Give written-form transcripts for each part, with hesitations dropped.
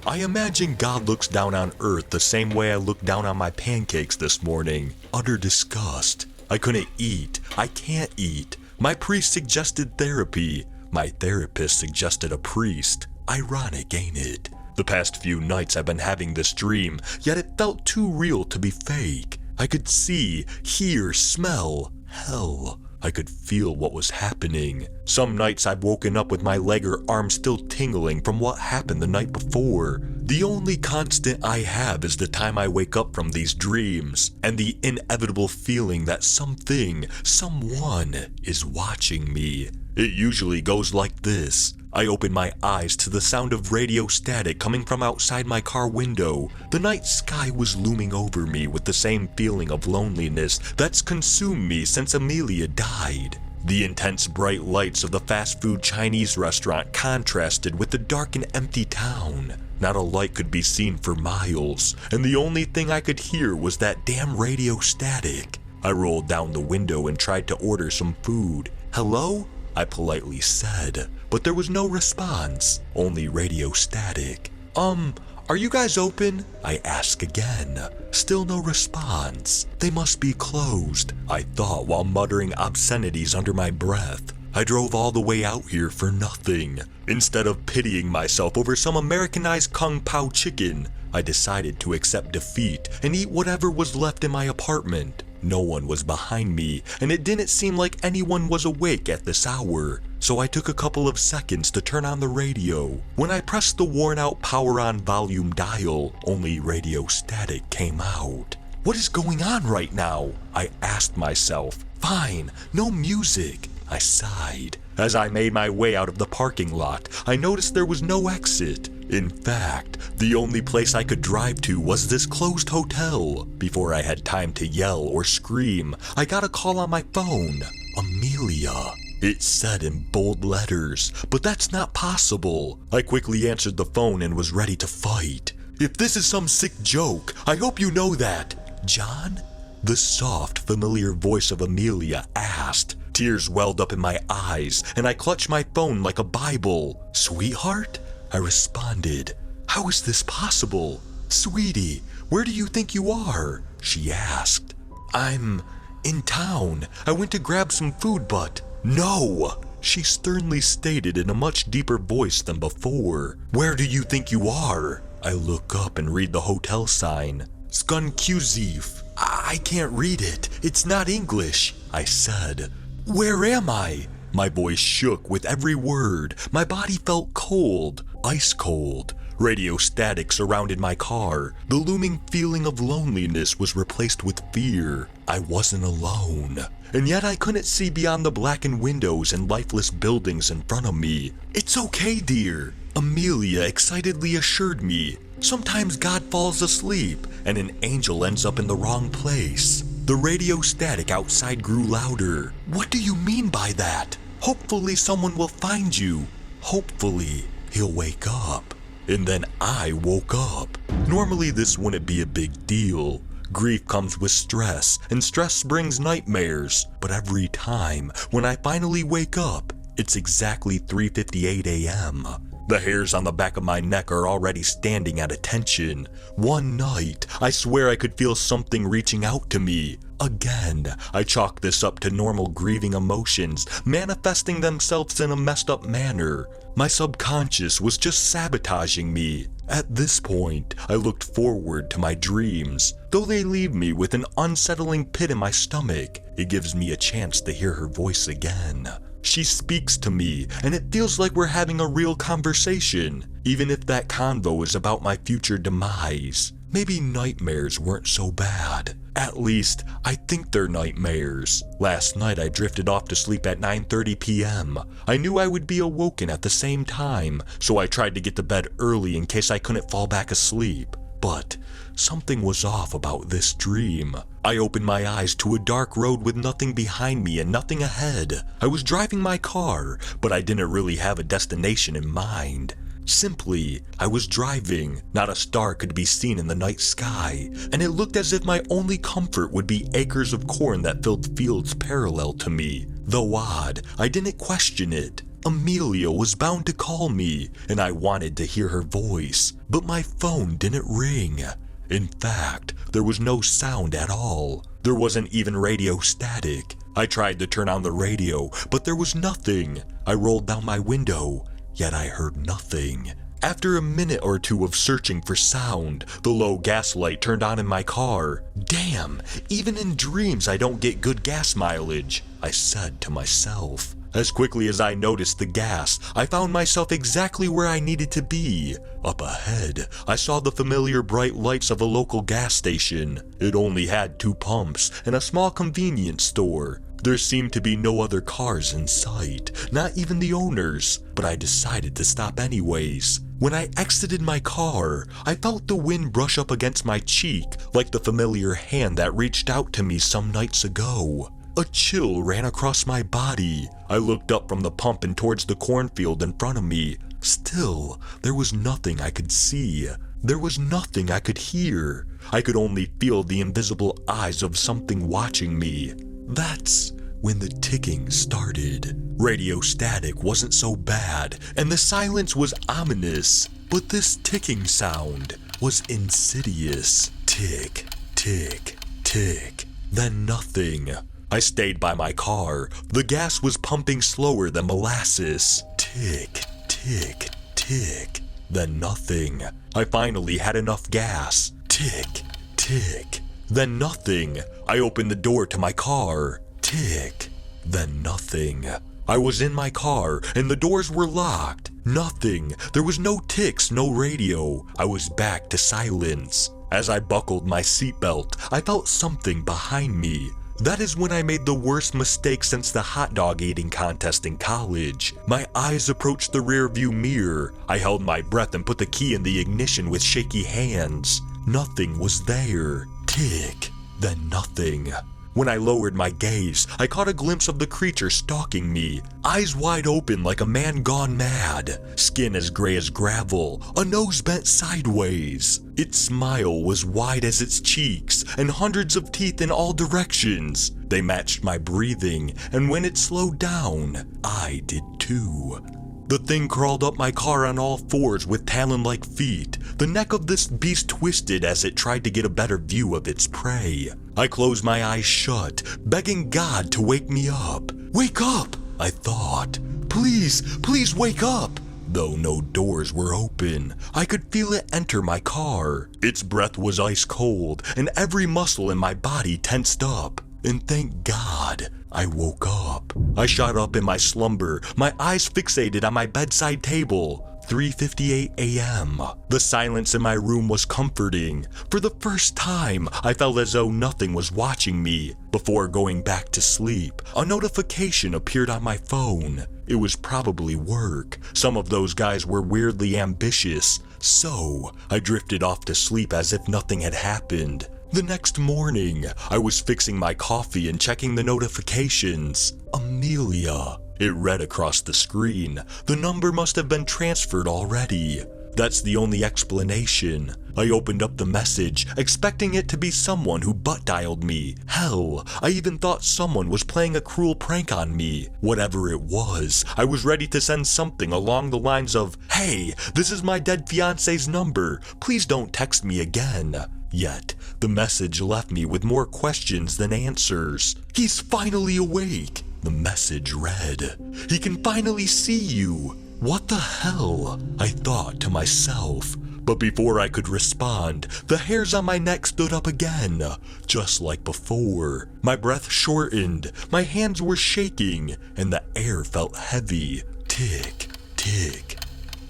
I imagine God looks down on Earth the same way I looked down on my pancakes this morning. Utter disgust. I couldn't eat. I can't eat. My priest suggested therapy. My therapist suggested a priest. Ironic, ain't it? The past few nights I've been having this dream, yet it felt too real to be fake. I could see, hear, smell hell. I could feel what was happening. Some nights I've woken up with my leg or arm still tingling from what happened the night before. The only constant I have is the time I wake up from these dreams, and the inevitable feeling that something, someone, is watching me. It usually goes like this. I open my eyes to the sound of radio static coming from outside my car window. The night sky was looming over me with the same feeling of loneliness that's consumed me since Amelia died. The intense bright lights of the fast food Chinese restaurant contrasted with the dark and empty town. Not a light could be seen for miles, and the only thing I could hear was that damn radio static. I rolled down the window and tried to order some food. "Hello?" I politely said, but there was no response, only radio static. Are you guys open?" I asked again. Still no response. They must be closed, I thought while muttering obscenities under my breath. I drove all the way out here for nothing. Instead of pitying myself over some Americanized Kung Pao chicken, I decided to accept defeat and eat whatever was left in my apartment. No one was behind me, and it didn't seem like anyone was awake at this hour, so I took a couple of seconds to turn on the radio. When I pressed the worn-out power-on volume dial, only radio static came out. What is going on right now? I asked myself. Fine, no music. I sighed. As I made my way out of the parking lot, I noticed there was no exit. In fact, the only place I could drive to was this closed hotel. Before I had time to yell or scream, I got a call on my phone. Amelia. It said in bold letters, but that's not possible. I quickly answered the phone and was ready to fight. "If this is some sick joke, I hope you know that." "John?" The soft, familiar voice of Amelia asked. Tears welled up in my eyes, and I clutched my phone like a Bible. "Sweetheart?" I responded. "How is this possible?" "Sweetie, where do you think you are?" she asked. "I'm in town. I went to grab some food, but..." "No!" she sternly stated in a much deeper voice than before. "Where do you think you are?" I look up and read the hotel sign. "Subconscious. I can't read it. It's not English," I said. "Where am I?" My voice shook with every word. My body felt cold, ice cold. Radio static surrounded my car. The looming feeling of loneliness was replaced with fear. I wasn't alone. And yet I couldn't see beyond the blackened windows and lifeless buildings in front of me. "It's okay, dear," Amelia excitedly assured me. "Sometimes God falls asleep, and an angel ends up in the wrong place." The radio static outside grew louder. "What do you mean by that?" "Hopefully someone will find you. Hopefully he'll wake up." And then I woke up. Normally this wouldn't be a big deal. Grief comes with stress, and stress brings nightmares. But every time, when I finally wake up, it's exactly 3:58 a.m. The hairs on the back of my neck are already standing at attention. One night, I swear I could feel something reaching out to me. Again, I chalk this up to normal grieving emotions manifesting themselves in a messed up manner. My subconscious was just sabotaging me. At this point, I looked forward to my dreams. Though they leave me with an unsettling pit in my stomach, it gives me a chance to hear her voice again. She speaks to me, and it feels like we're having a real conversation, even if that convo is about my future demise. Maybe nightmares weren't so bad. At least, I think they're nightmares. Last night I drifted off to sleep at 9:30 p.m. I knew I would be awoken at the same time, so I tried to get to bed early in case I couldn't fall back asleep. But something was off about this dream. I opened my eyes to a dark road with nothing behind me and nothing ahead. I was driving my car, but I didn't really have a destination in mind. Simply, I was driving. Not a star could be seen in the night sky, and it looked as if my only comfort would be acres of corn that filled fields parallel to me. Though odd, I didn't question it. Amelia was bound to call me, and I wanted to hear her voice, but my phone didn't ring. In fact, there was no sound at all. There wasn't even radio static. I tried to turn on the radio, but there was nothing. I rolled down my window, yet I heard nothing. After a minute or two of searching for sound, the low gas light turned on in my car. Damn, even in dreams I don't get good gas mileage, I said to myself. As quickly as I noticed the gas, I found myself exactly where I needed to be. Up ahead, I saw the familiar bright lights of a local gas station. It only had 2 pumps and a small convenience store. There seemed to be no other cars in sight, not even the owners, but I decided to stop anyways. When I exited my car, I felt the wind brush up against my cheek like the familiar hand that reached out to me some nights ago. A chill ran across my body. I looked up from the pump and towards the cornfield in front of me. Still, there was nothing I could see. There was nothing I could hear. I could only feel the invisible eyes of something watching me. That's when the ticking started. Radio static wasn't so bad, and the silence was ominous, but this ticking sound was insidious. Tick, tick, tick, then nothing. I stayed by my car. The gas was pumping slower than molasses. Tick, tick, tick, then nothing. I finally had enough gas. Tick, tick, then nothing. I opened the door to my car. Tick, then nothing. I was in my car and the doors were locked. Nothing. There was no ticks, no radio. I was back to silence. As I buckled my seatbelt, I felt something behind me. That is when I made the worst mistake since the hot dog eating contest in college. My eyes approached the rearview mirror. I held my breath and put the key in the ignition with shaky hands. Nothing was there. Tick, then nothing. When I lowered my gaze, I caught a glimpse of the creature stalking me. Eyes wide open like a man gone mad. Skin as gray as gravel, a nose bent sideways. Its smile was wide as its cheeks, and hundreds of teeth in all directions. They matched my breathing, and when it slowed down, I did too. The thing crawled up my car on all fours with talon-like feet. The neck of this beast twisted as it tried to get a better view of its prey. I closed my eyes shut, begging God to wake me up. Wake up, I thought. Please, please wake up. Though no doors were open, I could feel it enter my car. Its breath was ice cold, and every muscle in my body tensed up. And thank God, I woke up. I shot up in my slumber, my eyes fixated on my bedside table. 3:58 a.m. The silence in my room was comforting. For the first time, I felt as though nothing was watching me. Before going back to sleep, a notification appeared on my phone. It was probably work. Some of those guys were weirdly ambitious. So, I drifted off to sleep as if nothing had happened. The next morning, I was fixing my coffee and checking the notifications. Amelia. It read across the screen. The number must have been transferred already. That's the only explanation. I opened up the message, expecting it to be someone who butt-dialed me. Hell, I even thought someone was playing a cruel prank on me. Whatever it was, I was ready to send something along the lines of, "Hey, this is my dead fiance's number. Please don't text me again." Yet, the message left me with more questions than answers. "He's finally awake," the message read. "He can finally see you." What the hell? I thought to myself. But before I could respond, the hairs on my neck stood up again, just like before. My breath shortened, my hands were shaking, and the air felt heavy. Tick, tick,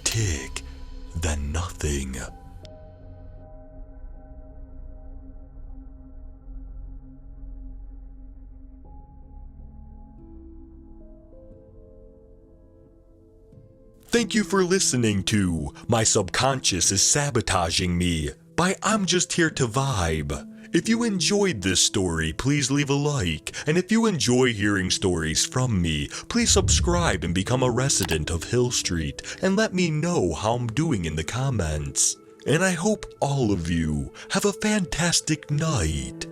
tick, then nothing. Thank you for listening to My Subconscious Is Sabotaging Me by I'm Just Here to Vibe. If you enjoyed this story, please leave a like. And if you enjoy hearing stories from me, please subscribe and become a resident of Hill Street and let me know how I'm doing in the comments. And I hope all of you have a fantastic night.